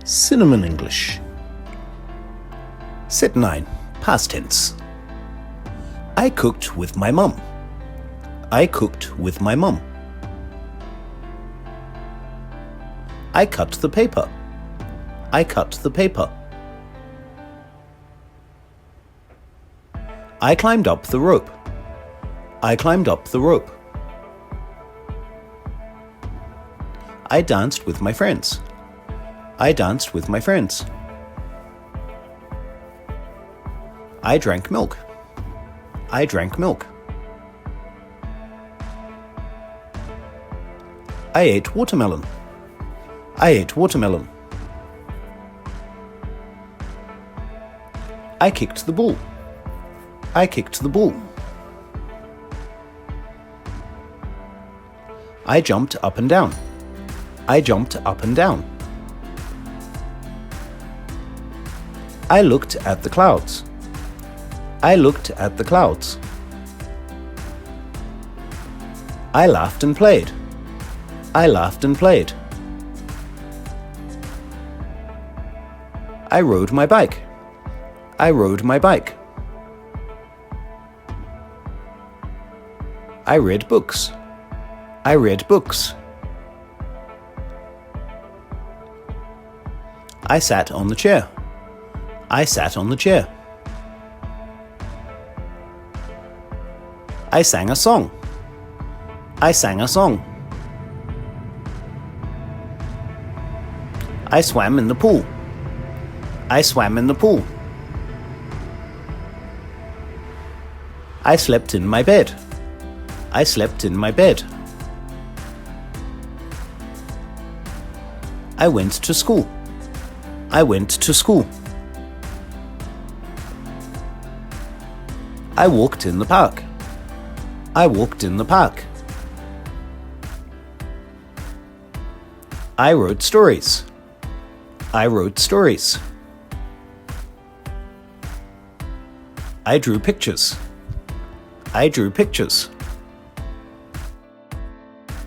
Cinnamon English. Set 9. Past tense. I cooked with my mum. I cooked with my mum. I cut the paper. I cut the paper. I climbed up the rope. I climbed up the rope. I danced with my friends. I danced with my friends. I drank milk. I drank milk. I ate watermelon. I ate watermelon. I kicked the ball. I kicked the ball. I jumped up and down. I jumped up and down. I looked at the clouds. I looked at the clouds. I laughed and played. I laughed and played. I rode my bike. I rode my bike. I read books. I read books. I sat on the chair. I sat on the chair. I sang a song. I sang a song. I swam in the pool. I swam in the pool. I slept in my bed. I slept in my bed. I went to school. I went to school. I walked in the park. I walked in the park. I wrote stories. I wrote stories. I drew pictures. I drew pictures.